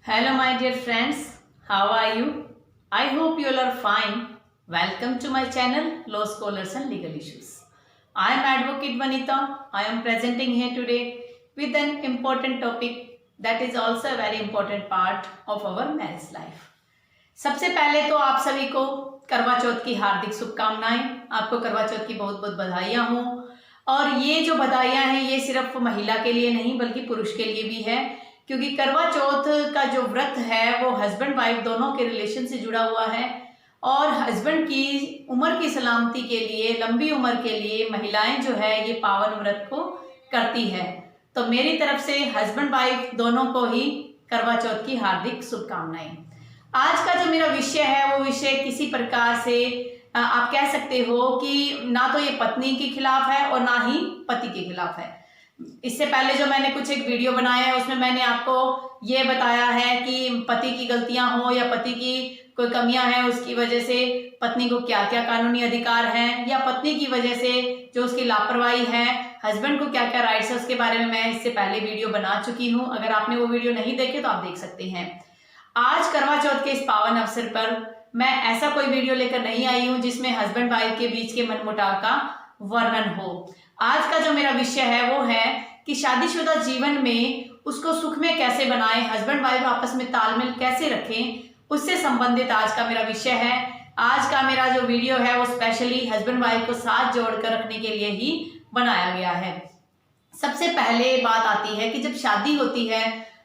Hello, my dear friends. How are you? I hope you all are fine. Welcome to my channel, Law Scholars and Legal Issues. I am Advocate Vanita. I am presenting here today with an important topic that is also a very important part of our marriage life. सबसे पहले तो आप सभी को करवा चौथ की हार्दिक शुभकामनाएं। आपको करवा चौथ की बहुत बहुत बधाइयां हों। और ये जो बधाइयां हैं ये सिर्फ महिला के लिए नहीं बल्कि पुरुष के लिए भी है, क्योंकि करवा चौथ का जो व्रत है वो हस्बैंड वाइफ दोनों के रिलेशन से जुड़ा हुआ है और हस्बैंड की उम्र की सलामती के लिए, लंबी उम्र के लिए महिलाएं जो है ये पावन व्रत को करती है। तो मेरी तरफ से हस्बैंड वाइफ दोनों को ही करवा चौथ की हार्दिक शुभकामनाएं। आज का जो मेरा विषय है वो विषय किसी प्रकार से आप कह सकते हो कि ना तो ये पत्नी के खिलाफ है और ना ही पति के खिलाफ है। इससे पहले जो मैंने कुछ एक वीडियो बनाया है उसमें मैंने आपको ये बताया है कि पति की गलतियां हो या पति की कोई कमियां हैं उसकी वजह से पत्नी को क्या क्या कानूनी अधिकार हैं, या पत्नी की वजह से जो उसकी लापरवाही है हस्बैंड को क्या क्या राइट्स है, उसके बारे में मैं इससे पहले वीडियो बना चुकी हूँ। अगर आपने वो वीडियो नहीं देखे तो आप देख सकते हैं। आज करवा चौथ के इस पावन अवसर पर मैं ऐसा कोई वीडियो लेकर नहीं आई हूं जिसमें हस्बैंड वाइफ के बीच के मनमुटाव का वर्णन हो। आज का जो मेरा विषय है वो है कि शादीशुदा जीवन में उसको सुख में कैसे बनाएं, हस्बैंड वाइफ आपस में तालमेल कैसे रखें, उससे संबंधित आज का मेरा विषय है। आज का मेरा जो वीडियो है वो स्पेशली हस्बैंड वाइफ को साथ जोड़कर रखने के लिए ही बनाया गया है। सबसे पहले बात आती है कि जब शादी होती है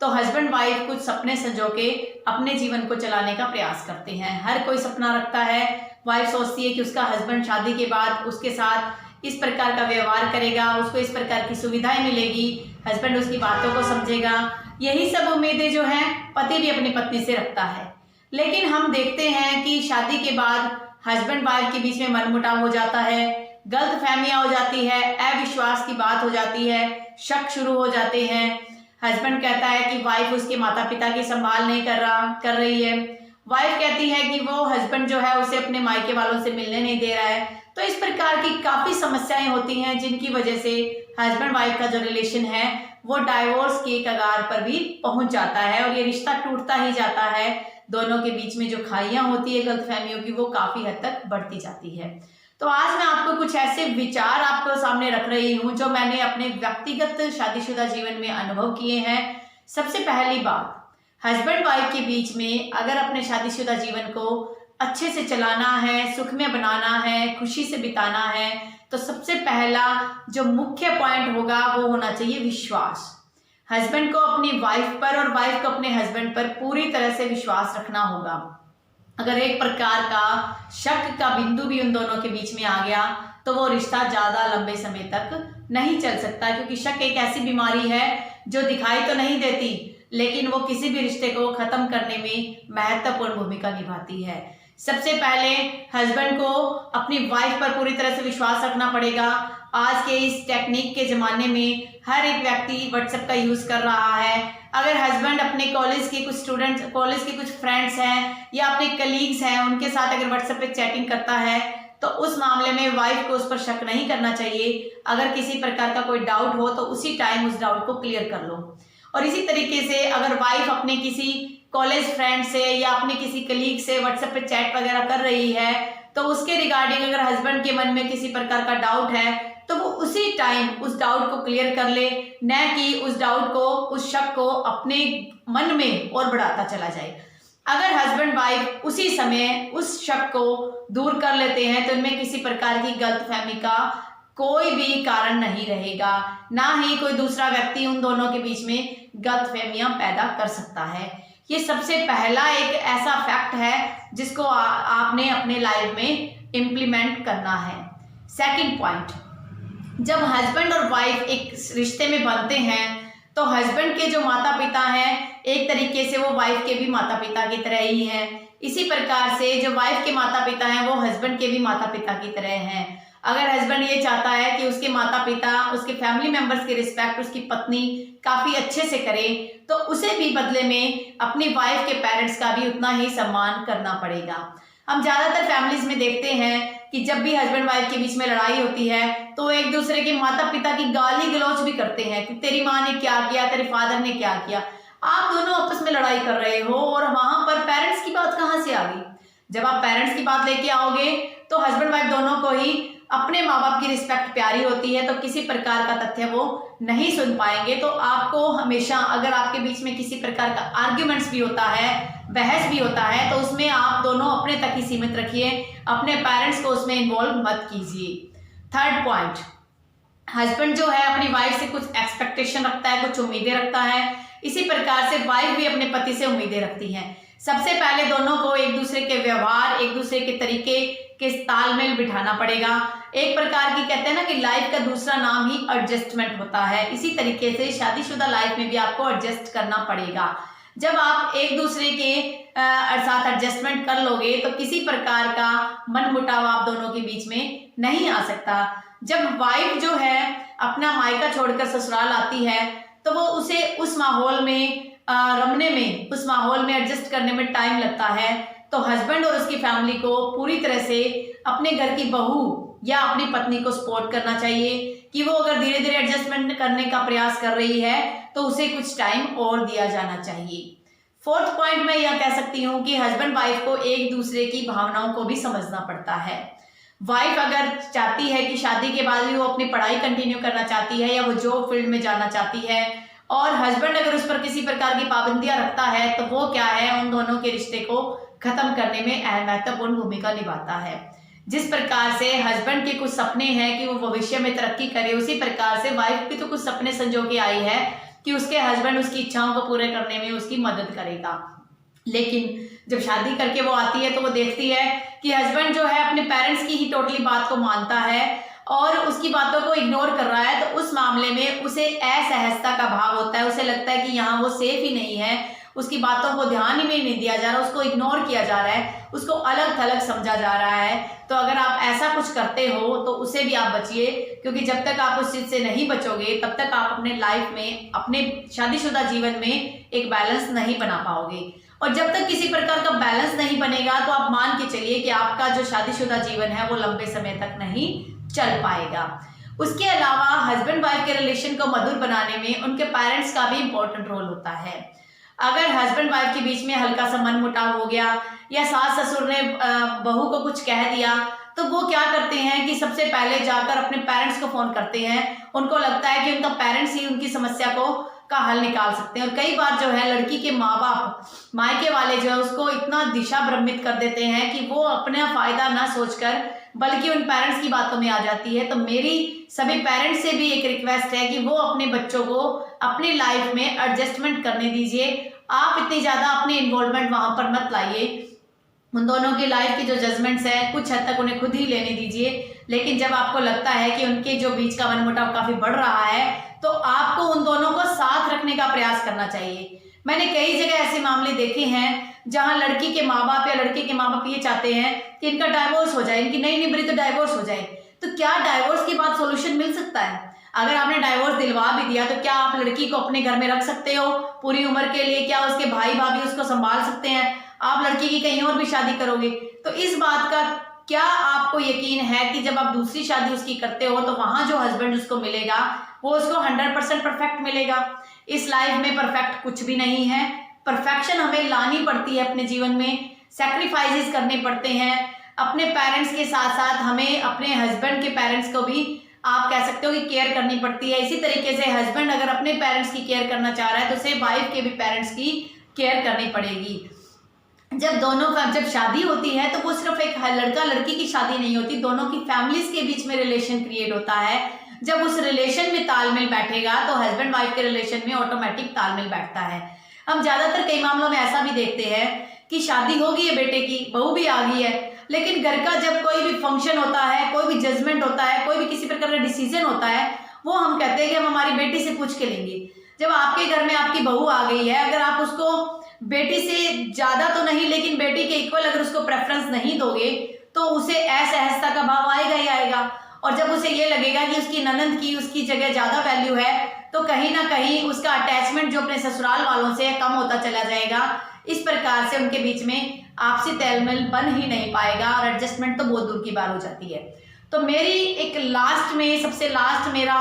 तो हस्बैंड वाइफ कुछ सपने संजो के अपने जीवन को चलाने का प्रयास करते हैं। हर कोई सपना रखता है। वाइफ सोचती है कि उसका हस्बैंड शादी के बाद उसके साथ इस प्रकार का व्यवहार करेगा, उसको इस प्रकार की सुविधाएं मिलेगी, हस्बैंड उसकी बातों को समझेगा। यही सब उम्मीदें जो हैं पति भी अपनी पत्नी से रखता है। लेकिन हम देखते हैं कि शादी के बाद हस्बैंड वाइफ के बीच में मनमुटाव हो जाता है, गलतफहमियां हो जाती है, अविश्वास की बात हो जाती है, शक शुरू हो जाते हैं। हस्बैंड कहता है कि वाइफ उसके माता पिता की संभाल नहीं कर रही है। वाइफ कहती है कि वो हस्बैंड जो है उसे अपने मायके वालों से मिलने नहीं दे रहा है। तो इस प्रकार की काफी समस्याएं होती हैं जिनकी वजह से हस्बैंड वाइफ का जो रिलेशन है वो डाइवोर्स के कगार पर भी पहुंच जाता है और ये रिश्ता टूटता ही जाता है। दोनों के बीच में जो खाइयां होती है गलतफहमियों की वो काफी हद तक बढ़ती जाती है। तो आज मैं आपको कुछ ऐसे विचार आपको सामने रख रही हूं जो मैंने अपने व्यक्तिगत शादीशुदा जीवन में अनुभव किए हैं। सबसे पहली बात, हस्बैंड वाइफ के बीच में अगर अपने शादीशुदा जीवन को अच्छे से चलाना है, सुख में बनाना है, खुशी से बिताना है, तो सबसे पहला जो मुख्य पॉइंट होगा वो होना चाहिए विश्वास। हस्बैंड को अपनी वाइफ पर और वाइफ को अपने हस्बैंड पर पूरी तरह से विश्वास रखना होगा। अगर एक प्रकार का शक का बिंदु भी उन दोनों के बीच में आ गया तो वो रिश्ता ज्यादा लंबे समय तक नहीं चल सकता, क्योंकि शक एक ऐसी बीमारी है जो दिखाई तो नहीं देती लेकिन वो किसी भी रिश्ते को खत्म करने में महत्वपूर्ण भूमिका निभाती है। सबसे पहले हस्बैंड को अपनी वाइफ पर पूरी तरह से विश्वास रखना पड़ेगा। आज के इस टेक्निक के जमाने में हर एक व्यक्ति व्हाट्सएप का यूज कर रहा है। अगर हस्बैंड अपने कॉलेज के कुछ स्टूडेंट्स, कॉलेज के कुछ फ्रेंड्स हैं या अपने कलीग्स हैं उनके साथ अगर व्हाट्सएप पे चैटिंग करता है तो उस मामले में वाइफ को उस पर शक नहीं करना चाहिए। अगर किसी प्रकार का कोई डाउट हो तो उसी टाइम उस डाउट को क्लियर कर लो। और इसी तरीके से अगर वाइफ अपने किसी कॉलेज फ्रेंड से या अपने किसी कलीग से व्हाट्सएप पे चैट वगैरह कर रही है तो उसके रिगार्डिंग अगर हस्बैंड के मन में किसी प्रकार का डाउट है तो वो उसी टाइम उस डाउट को क्लियर कर ले, न कि उस डाउट को, उस शक को अपने मन में और बढ़ाता चला जाए। अगर हस्बैंड वाइफ उसी समय उस शक को दूर कर लेते हैं तो इनमें किसी प्रकार की गलतफहमी का कोई भी कारण नहीं रहेगा, ना ही कोई दूसरा व्यक्ति उन दोनों के बीच में गलतफहमियां पैदा कर सकता है। ये सबसे पहला एक ऐसा फैक्ट है जिसको आपने अपने लाइफ में इम्प्लीमेंट करना है। सेकंड पॉइंट, जब हस्बैंड और वाइफ एक रिश्ते में बनते हैं तो हस्बैंड के जो माता पिता हैं एक तरीके से वो वाइफ के भी माता पिता की तरह ही हैं। इसी प्रकार से जो वाइफ के माता पिता हैं वो हस्बैंड के भी माता पिता की तरह हैं। अगर हस्बैंड ये चाहता है कि उसके माता पिता, उसके फैमिली मेंबर्स की रिस्पेक्ट उसकी पत्नी काफी अच्छे से करे तो उसे भी बदले में अपनी वाइफ के पेरेंट्स का भी उतना ही सम्मान करना पड़ेगा। हम ज्यादातर फैमिलीज में देखते हैं कि जब भी हस्बैंड वाइफ के बीच में लड़ाई होती है तो एक दूसरे के माता पिता की गाली गलौज भी करते हैं कि तेरी माँ ने क्या किया, तेरे फादर ने क्या किया। आप दोनों आपस में लड़ाई कर रहे हो और वहां पर पेरेंट्स की बात कहाँ से आ गई। जब आप पेरेंट्स की बात लेके आओगे तो हस्बैंड वाइफ दोनों को ही अपने माँ बाप की रिस्पेक्ट प्यारी होती है, तो किसी प्रकार का तथ्य वो नहीं सुन पाएंगे। तो आपको हमेशा, अगर आपके बीच में किसी प्रकार का आर्ग्यूमेंट्स भी होता है, बहस भी होता है, तो उसमें आप दोनों अपने तक ही सीमित रखिए, अपने पेरेंट्स को उसमें इन्वॉल्व मत कीजिए। थर्ड पॉइंट, हस्बैंड जो है अपनी वाइफ से कुछ एक्सपेक्टेशन रखता है, कुछ उम्मीदें रखता है, इसी प्रकार से वाइफ भी अपने पति से उम्मीदें रखती है। सबसे पहले दोनों को एक दूसरे के व्यवहार, एक दूसरे के तरीके के तालमेल बिठाना पड़ेगा। एक प्रकार की कहते हैं ना कि लाइफ का दूसरा नाम ही एडजस्टमेंट होता है, इसी तरीके से शादीशुदा लाइफ में भी आपको एडजस्ट करना पड़ेगा। जब आप एक दूसरे के साथ एडजस्टमेंट कर लोगे तो किसी प्रकार का मनमुटाव आप दोनों के बीच में नहीं आ सकता। जब वाइफ जो है अपना मायका छोड़कर ससुराल आती है तो वो उसे उस माहौल में रमने में, उस माहौल में एडजस्ट करने में टाइम लगता है। तो हस्बैंड और उसकी फैमिली को पूरी तरह से अपने घर की बहू या अपनी पत्नी को सपोर्ट करना चाहिए कि वो अगर धीरे धीरे एडजस्टमेंट करने का प्रयास कर रही है तो उसे कुछ टाइम और दिया जाना चाहिए। फोर्थ पॉइंट मैं यह कह सकती हूँ कि हस्बैंड वाइफ को एक दूसरे की भावनाओं को भी समझना पड़ता है। वाइफ अगर चाहती है कि शादी के बाद भी वो अपनी पढ़ाई कंटिन्यू करना चाहती है या वो जॉब फील्ड में जाना चाहती है, और हस्बैंड अगर उस पर किसी प्रकार की पाबंदियां रखता है, तो वो क्या है, उन दोनों के रिश्ते को खत्म करने में महत्वपूर्ण भूमिका निभाता है। जिस प्रकार से हस्बैंड के कुछ सपने हैं कि वो भविष्य में तरक्की करे, उसी प्रकार से वाइफ भी तो कुछ सपने संजो के आई है कि उसके हस्बैंड उसकी इच्छाओं को पूरे करने में उसकी मदद करेगा। लेकिन जब शादी करके वो आती है तो वो देखती है कि हस्बैंड जो है अपने पेरेंट्स की ही टोटली बात को मानता है और उसकी बातों को इग्नोर कर रहा है, तो उस मामले में उसे असहजता का भाव होता है। उसे लगता है कि यहाँ वो सेफ ही नहीं है, उसकी बातों को ध्यान ही में नहीं दिया जा रहा, उसको इग्नोर किया जा रहा है, उसको अलग थलग समझा जा रहा है। तो अगर आप ऐसा कुछ करते हो तो उसे भी आप बचिए, क्योंकि जब तक आप उस चीज से नहीं बचोगे तब तक आप अपने लाइफ में, अपने शादीशुदा जीवन में एक बैलेंस नहीं बना पाओगे। और जब तक किसी प्रकार का बैलेंस नहीं बनेगा तो आप मान के चलिए कि आपका जो शादीशुदा जीवन है वो लंबे समय तक नहीं चल पाएगा। उसके अलावा हस्बैंड वाइफ के रिलेशन को मधुर बनाने में उनके पेरेंट्स का भी इंपॉर्टेंट रोल होता है। अगर हस्बैंड वाइफ के बीच में हल्का सा मनमुटाव हो गया या सास ससुर ने बहू को कुछ कह दिया, तो वो क्या करते हैं कि सबसे पहले जाकर अपने पेरेंट्स को फोन करते हैं। उनको लगता है कि उनका पेरेंट्स ही उनकी समस्या का हल निकाल सकते हैं। और कई बार जो है लड़की के माँ बाप, मायके वाले जो है उसको इतना दिशा भ्रमित कर देते हैं कि वो अपना फायदा ना सोचकर बल्कि उन पेरेंट्स की बातों में आ जाती है। तो मेरी सभी पेरेंट्स से भी एक रिक्वेस्ट है कि वो अपने बच्चों को अपनी लाइफ में एडजस्टमेंट करने दीजिए। आप इतनी ज्यादा अपनी इन्वॉल्वमेंट वहां पर मत लाइए। उन दोनों की लाइफ की जो जजमेंट्स है कुछ हद तक उन्हें खुद ही लेने दीजिए। लेकिन जब आपको लगता है कि उनके जो बीच का मनमुटाव काफी बढ़ रहा है तो आपको उन दोनों को साथ रखने का प्रयास करना चाहिए। मैंने कई जगह ऐसे मामले देखे हैं जहां लड़की के माँ बाप या लड़के के माँ बाप ये चाहते हैं कि इनका डाइवोर्स हो जाए, इनकी नई निबरी तो डाइवोर्स हो जाए। तो क्या डाइवोर्स के बाद सोल्यूशन मिल सकता है? अगर आपने डाइवोर्स दिलवा भी दिया तो क्या आप लड़की को अपने घर में रख सकते हो पूरी उम्र के लिए? क्या उसके भाई भाभी उसको संभाल सकते हैं? आप लड़की की कहीं और भी शादी करोगे तो इस बात का क्या आपको यकीन है कि जब आप दूसरी शादी उसकी करते हो तो वहां जो हस्बैंड उसको मिलेगा वो उसको 100% परफेक्ट मिलेगा? इस लाइफ में परफेक्ट कुछ भी नहीं है। परफेक्शन हमें लानी पड़ती है अपने जीवन में, सैक्रिफाइसेस करने पड़ते हैं। अपने पेरेंट्स के साथ साथ हमें अपने हस्बैंड के पेरेंट्स को भी आप कह सकते हो कि केयर करनी पड़ती है। इसी तरीके से हस्बैंड अगर अपने पेरेंट्स की केयर करना चाह रहा है तो उसे वाइफ के भी पेरेंट्स की केयर करनी पड़ेगी। जब शादी होती है तो वो सिर्फ एक लड़का लड़की की शादी नहीं होती, दोनों की फैमिलीज के बीच में रिलेशन क्रिएट होता है। जब उस रिलेशन में तालमेल बैठेगा तो हस्बैंड वाइफ के रिलेशन में ऑटोमेटिक तालमेल बैठता है। हम ज्यादातर कई मामलों में ऐसा भी देखते हैं कि शादी हो गई है बेटे की, बहू भी आ गई है, लेकिन घर का जब कोई भी फंक्शन होता है, कोई भी जजमेंट होता है, कोई भी किसी प्रकार का डिसीजन होता है, वो हम कहते हैं कि हम हमारी बेटी से पूछ के लेंगे। जब आपके घर में आपकी बहू आ गई है, अगर आप उसको बेटी से ज्यादा तो नहीं लेकिन बेटी के इक्वल अगर उसको प्रेफरेंस नहीं दोगे तो उसे असहजता का भाव आएगा ही आएगा। और जब उसे ये लगेगा कि उसकी ननंद की उसकी जगह ज्यादा वैल्यू है तो कहीं ना कहीं उसका अटैचमेंट जो अपने ससुराल वालों से कम होता चला जाएगा। इस प्रकार से उनके बीच में आपसी तालमेल बन ही नहीं पाएगा और एडजस्टमेंट तो बहुत दूर की बात हो जाती है। तो मेरी एक सबसे लास्ट मेरा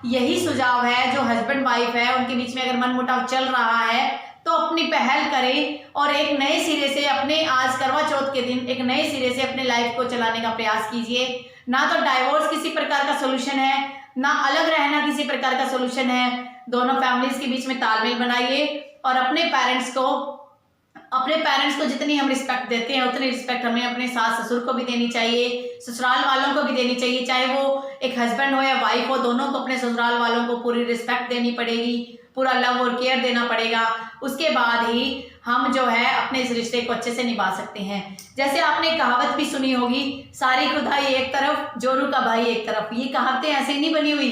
यही सुझाव है, जो हस्बैंड वाइफ है उनके बीच में अगर मनमुटाव चल रहा है तो अपनी पहल करें और एक नए सिरे से अपने आज करवा चौथ के दिन एक नए सिरे से अपने लाइफ को चलाने का प्रयास कीजिए। ना तो डाइवोर्स किसी प्रकार का सोल्यूशन है, ना अलग रहना किसी प्रकार का सोल्यूशन है। दोनों फैमिलीज के बीच में तालमेल बनाइए और अपने पेरेंट्स को जितनी हम रिस्पेक्ट देते हैं उतनी रिस्पेक्ट हमें अपने सास ससुर को भी देनी चाहिए, ससुराल वालों को भी देनी चाहिए। चाहे वो एक हस्बैंड हो या वाइफ हो, दोनों को अपने ससुराल वालों को पूरी रिस्पेक्ट देनी पड़ेगी, पूरा लव और केयर देना पड़ेगा। उसके बाद ही हम जो है अपने इस रिश्ते को अच्छे से निभा सकते हैं। जैसे आपने कहावत भी सुनी होगी, सारी खुदाई एक तरफ जोरू का भाई एक तरफ। ये कहावतें ऐसे नहीं बनी हुई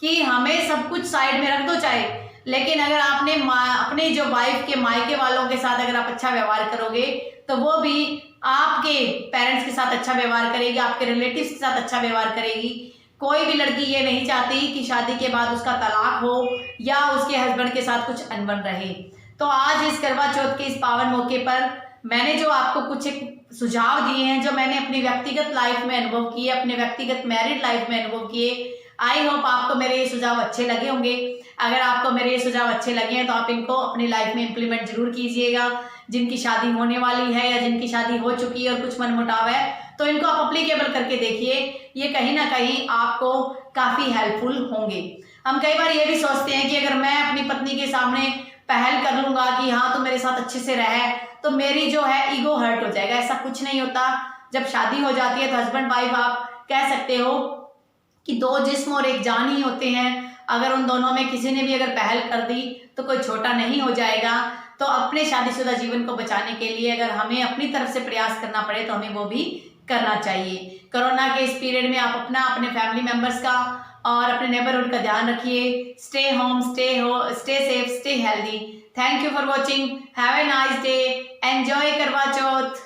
कि हमें सब कुछ साइड में रख दो चाहे, लेकिन अगर आपने अपने जो वाइफ के मायके वालों के साथ अगर आप अच्छा व्यवहार करोगे तो वो भी आपके पेरेंट्स के साथ अच्छा व्यवहार करेगी, आपके रिलेटिव्स के साथ अच्छा व्यवहार करेगी। कोई भी लड़की ये नहीं चाहती कि शादी के बाद उसका तलाक हो या उसके हस्बैंड के साथ कुछ अनबन रहे। तो आज इस करवा चौथ के इस पावन मौके पर मैंने जो आपको कुछ एक सुझाव दिए हैं, जो मैंने अपनी व्यक्तिगत लाइफ में अनुभव किए, अपने व्यक्तिगत मैरिड लाइफ में अनुभव किए, आई होप आपको मेरे ये सुझाव अच्छे लगे होंगे। अगर आपको मेरे ये सुझाव अच्छे लगे हैं तो आप इनको अपनी लाइफ में इम्प्लीमेंट जरूर कीजिएगा। जिनकी शादी होने वाली है या जिनकी शादी हो चुकी है और कुछ मनमुटाव है तो इनको आप अप्लीकेबल करके देखिए, ये कहीं ना कहीं आपको काफ़ी हेल्पफुल होंगे। हम कई बार ये भी सोचते हैं कि अगर मैं अपनी पत्नी के सामने पहल कर लूँगा कि हाँ तो मेरे साथ अच्छे से रहे तो मेरी जो है ईगो हर्ट हो जाएगा। ऐसा कुछ नहीं होता। जब शादी हो जाती है तो हस्बैंड वाइफ आप कह सकते हो कि दो जिस्म और एक जान ही होते हैं। अगर उन दोनों में किसी ने भी अगर पहल कर दी तो कोई छोटा नहीं हो जाएगा। तो अपने शादीशुदा जीवन को बचाने के लिए अगर हमें अपनी तरफ से प्रयास करना पड़े तो हमें वो भी करना चाहिए। कोरोना के इस पीरियड में आप अपने फैमिली मेंबर्स का और अपने नेबरहुड का ध्यान रखिए। Stay home, stay safe, stay healthy. Thank you for watching. Have a nice day. Enjoy करवा चौथ।